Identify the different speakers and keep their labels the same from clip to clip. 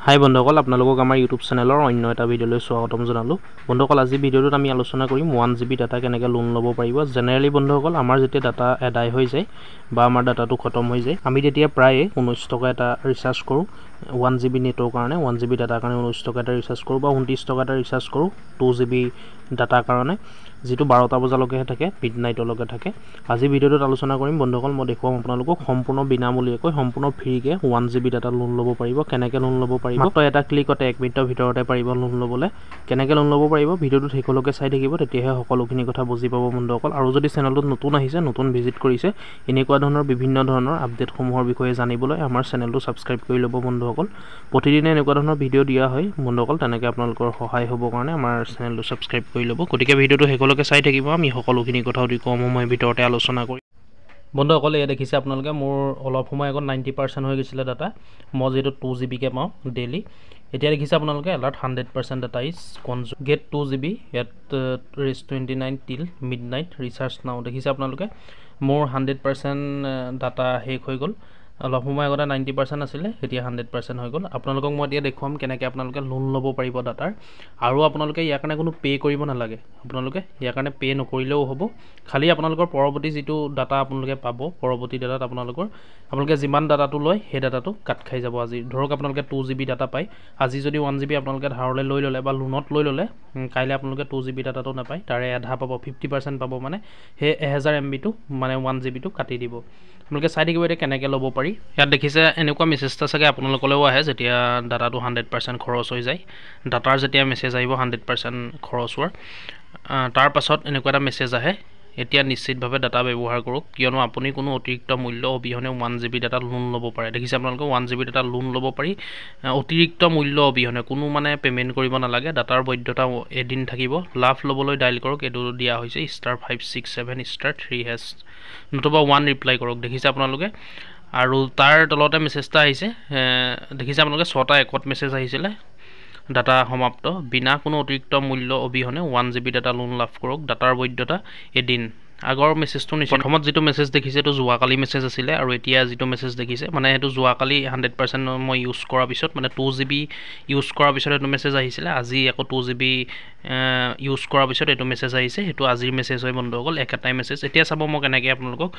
Speaker 1: হাই বন্ধুসকল, আপোনালোকক আমাৰ ইউটিউব চেনেলৰ অন্য এটা ভিডিঅ'লৈ স্বাগতম জনালোঁ। বন্ধুসকল, আজি ভিডিঅ'টোত আমি আলোচনা কৰিম 1 GB ডাটা কেনেকৈ লোন ল'ব পাৰিব। জেনেৰেলি বন্ধুসকল, আমাৰ যেতিয়া ডাটা এদায় হৈ যায় বা আমাৰ ডাটাটো খতম হৈ যায়, আমি তেতিয়া প্ৰায়ে 19 টকা এটা ৰিচাৰ্জ কৰোঁ 1 GB নেটৰ কাৰণে, 1 GB ডাটাৰ কাৰণে 19 টকা এটা ৰিচাৰ্জ কৰোঁ বা 29 টকা এটা ৰিচাৰ্জ কৰোঁ 2 GB ডাটাৰ কাৰণে, যিটো 12টা বজালৈকেহে থাকে, মিডনাইটলৈকে থাকে। আজি ভিডিঅ'টোত আলোচনা কৰিম বন্ধুসকল, মই দেখুৱাম আপোনালোকক সম্পূৰ্ণ বিনামূলীয়াকৈ, সম্পূৰ্ণ ফ্ৰীকৈ 1 GB ডাটা লোন ল'ব পাৰিব। কেনেকৈ লোন ল'ব পাৰিব, মাত্ৰ এটা ক্লিকতে 1 মিনিটৰ ভিতৰতে পাৰিব লোন ল'বলৈ। কেনেকৈ লোন ল'ব পাৰিব, ভিডিঅ'টো শেষলৈকে চাই থাকিব, তেতিয়াহে সকলোখিনি কথা বুজি পাব বন্ধুসকল। আৰু যদি চেনেলটোত নতুন আহিছে, নতুন ভিজিট কৰিছে, এনেকুৱা ধৰণৰ বিভিন্ন ধৰণৰ আপডেটসমূহৰ বিষয়ে জানিবলৈ আমাৰ চেনেলটো ছাবস্ক্ৰাইব কৰি ল'ব বন্ধুসকল। প্ৰতিদিনে এনেকুৱা ধৰণৰ ভিডিঅ' দিয়া হয় বন্ধুসকল, তেনেকৈ আপোনালোকৰ সহায় হ'বৰ কাৰণে আমাৰ চেনেলটো ছাবস্ক্ৰাইব কৰি ল'ব। গতিকে ভিডিঅ'টো শেষলৈকে চাই থাকিব, আমি সকলোখিনি কথা অতি কম সময়ৰ ভিতৰতে আলোচনা কৰিম। বন্ধুসকল, এয়া দেখিছে আপোনালোকে, মোৰ অলপ সময় আগত 90% হৈ গৈছিলে ডাটা। মই যিহেতু 2 GBকৈ পাওঁ ডেইলি। এতিয়া দেখিছে আপোনালোকে alert 100% data is consume, get 2 GB at rate 29 till midnight recharge নাও। দেখিছে আপোনালোকে, মোৰ 100% ডাটা শেষ হৈ গ'ল। অলপ সময় আগতে 90% আছিলে, এতিয়া 100% হৈ গ'ল। আপোনালোকক মই এতিয়া দেখুৱাম কেনেকৈ আপোনালোকে লোন ল'ব পাৰিব ডাটাৰ। আৰু আপোনালোকে ইয়াৰ কাৰণে কোনো পে' কৰিব নালাগে, আপোনালোকে ইয়াৰ কাৰণে পে' নকৰিলেও হ'ব। খালি আপোনালোকৰ পৰৱৰ্তী যিটো ডাটা আপোনালোকে পাব, পৰৱৰ্তী ডাটাত আপোনালোকে যিমান ডাটাটো লয় সেই ডাটাটো কাট খাই যাব। আজি ধৰক আপোনালোকে 2 GB ডাটা পায়, আজি যদি 1 GB আপোনালোকে ধাৰলৈ লৈ ল'লে বা লোনত লৈ ল'লে, কাইলৈ আপোনালোকে 2 GB ডাটাটো নাপায়, তাৰে আধা পাব, 50% পাব। মানে সেই 1000 MB মানে 1 GB কাটি দিব। আপোনালোকে চাই থাকিব এতিয়া কেনেকৈ ল'ব পাৰি। ইয়াত দেখিছে এনেকুৱা মেছেজ এটা চাগে আপোনালোকলৈও আহে যেতিয়া ডাটাটো 100% খৰচ হৈ যায়। ডাটাৰ যেতিয়া মেছেজ আহিব 100% খৰচ হোৱাৰ, তাৰ পাছত এনেকুৱা এটা মেছেজ আহে, এতিয়া নিশ্চিতভাৱে ডাটা ব্যৱহাৰ কৰক, কিয়নো আপুনি কোনো অতিৰিক্ত মূল্য অবিহনে 1 GB ডাটা লোন ল'ব পাৰে। দেখিছে আপোনালোকে, 1 GB ডাটা লোন ল'ব পাৰি অতিৰিক্ত মূল্য অবিহনে, কোনো মানে পে'মেণ্ট কৰিব নালাগে। ডাটাৰ বৈধতা এদিন থাকিব। লাভ ল'বলৈ ডাইল কৰক, এইটো দিয়া হৈছে *567*3# নতুবা 1 ৰিপ্লাই কৰক। দেখিছে আপোনালোকে, আৰু তাৰ তলতে মেছেজ এটা আহিছে, দেখিছে আপোনালোকে 6টা 1ত মেছেজ আহিছিলে, ডাটা সমাপ্ত, বিনা কোনো অতিৰিক্ত মূল্য অবিহনে 1 GB ডাটা লোন লাভ কৰক, ডাটাৰ বৈধতা এদিন। আগৰ মেছেজটো নিশ্চয়, প্ৰথমত যিটো মেছেজ দেখিছে এইটো যোৱাকালি মেছেজ আছিলে, আৰু এতিয়া যিটো মেছেজ দেখিছে মানে সেইটো যোৱাকালি 100% মই ইউজ কৰাৰ পিছত, মানে 2 GB ইউজ কৰাৰ পিছত এইটো মেছেজ আহিছিলে। আজি আকৌ 2 GB ইউজ কৰাৰ পিছত এইটো মেছেজ আহিছে, সেইটো আজিৰ মেছেজ হয় বন্ধুসকল, একেটাই মেছেজ। এতিয়া চাব মই কেনেকৈ আপোনালোকক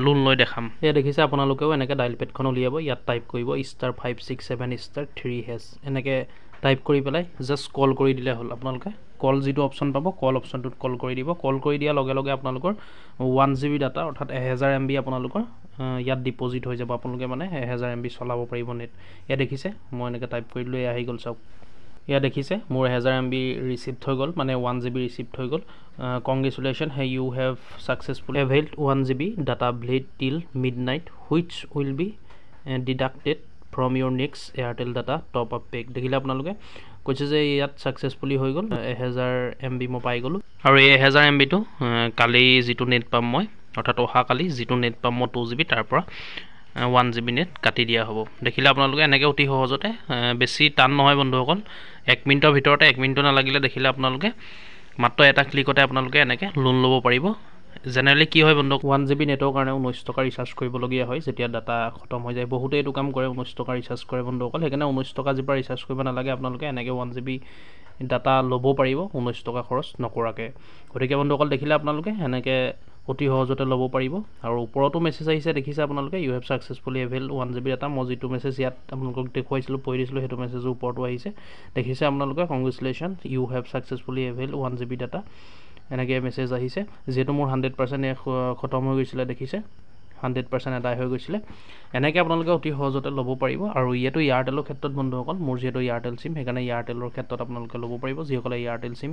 Speaker 1: লোন লৈ দেখাম। এয়া দেখিছে আপোনালোকেও এনেকৈ ডাইল পেডখন উলিয়াব, ইয়াত টাইপ কৰিব *567*3# এনেকৈ টাইপ কৰি পেলাই জাষ্ট কল কৰি দিলে হ'ল। আপোনালোকে কল যিটো অপশ্যন পাব, কল অপশ্যনটোত কল কৰি দিব। কল কৰি দিয়াৰ লগে লগে আপোনালোকৰ 1 GB ডাটা অৰ্থাৎ 1000 MB আপোনালোকৰ ইয়াত ডিপ'জিট হৈ যাব। আপোনালোকে মানে 1000 MB চলাব পাৰিব নেট। এয়া দেখিছে, মই এনেকৈ টাইপ কৰি দিলোঁ, এয়া আহি গ'ল চাওক। এয়া দেখিছে মোৰ 1000 MB ৰিচিপ্ট হৈ গ'ল, মানে 1 GB ৰিচিপ্ট হৈ গ'ল। Congratulation, you have successfully availed 1 GB data valid till midnight which will be deducted from your next Airtel data top up pack. দেখিলে আপোনালোকে, কৈছে যে ইয়াত ছাকচেছফুলি হৈ গ'ল, 1000 MB মই পাই গ'লোঁ। আৰু এই 1000 MBটো কালি যিটো নেট পাম মই, অৰ্থাৎ অহাকালি যিটো নেট পাম মই 2 GB, তাৰ পৰা 1 GB নেট কাটি দিয়া হ'ব। দেখিলে আপোনালোকে এনেকৈ অতি সহজতে, বেছি টান নহয় বন্ধুসকল, 1 মিনিটৰ ভিতৰতে, 1 মিনিটো নালাগিলে দেখিলে আপোনালোকে মাত্ৰ এটা ক্লিকতে আপোনালোকে এনেকৈ লোন ল'ব পাৰিব। জেনেৰেলি কি হয় বন্ধু, 1 GB নেটৰ কাৰণে 19 টকা ৰিচাৰ্জ কৰিবলগীয়া হয় যেতিয়া ডাটা খতম হৈ যায়। বহুতে এইটো কাম কৰে, 19 টকা ৰিচাৰ্জ কৰে বন্ধুসকল। সেইকাৰণে 19 টকা যিপৰা ৰিচাৰ্জ কৰিব নালাগে, আপোনালোকে এনেকৈ 1 GB ডাটা ল'ব পাৰিব 19 টকা খৰচ নকৰাকৈ। গতিকে বন্ধুসকল দেখিলে আপোনালোকে এনেকৈ অতি সহজতে ল'ব পাৰিব। আৰু ওপৰতো মেছেজ আহিছে, দেখিছে আপোনালোকে, you have successfully availed 1 GB data. মই যিটো মেছেজ ইয়াত আপোনালোকক দেখুৱাইছিলোঁ, পঢ়ি দিছিলোঁ, সেইটো মেছেজৰ ওপৰতো আহিছে। দেখিছে আপোনালোকে, congratulation, you have successfully availed 1 GB data, এনেকৈ মেছেজ আহিছে। যিহেতু মোৰ 100% খতম হৈ গৈছিলে, দেখিছে 100% আদায় হৈ গৈছিলে। এনেকৈ আপোনালোকে অতি সহজতে ল'ব পাৰিব। আৰু ইয়াতো এয়াৰটেলৰ ক্ষেত্ৰত বন্ধুসকল, মোৰ যিহেতু এয়াৰটেল চিম, সেইকাৰণে এয়াৰটেলৰ ক্ষেত্ৰত আপোনালোকে ল'ব পাৰিব, যিসকলে এয়াৰটেল চিম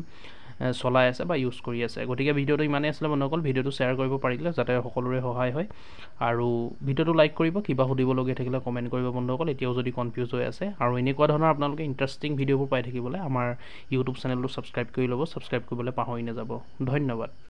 Speaker 1: চলাই আছে বা ইউজ কৰি আছে। গতিকে ভিডিঅ'টো ইমানেই আছিলে বন্ধুসকল, ভিডিঅ'টো শ্বেয়াৰ কৰিব পাৰিলে যাতে সকলোৰে সহায় হয়। আৰু ভিডিঅ'টো লাইক কৰিব, কিবা সুধিবলগীয়া থাকিলে কমেণ্ট কৰিব বন্ধুসকল, এতিয়াও যদি কনফিউজ হৈ আছে। আৰু এনেকুৱা ধৰণৰ আপোনালোকে ইণ্টাৰেষ্টিং ভিডিঅ'বোৰ পাই থাকিবলৈ আমাৰ ইউটিউব চেনেলটো ছাবস্ক্ৰাইব কৰি ল'ব, ছাবস্ক্ৰাইব কৰিবলৈ পাহৰি নাযাব। ধন্যবাদ।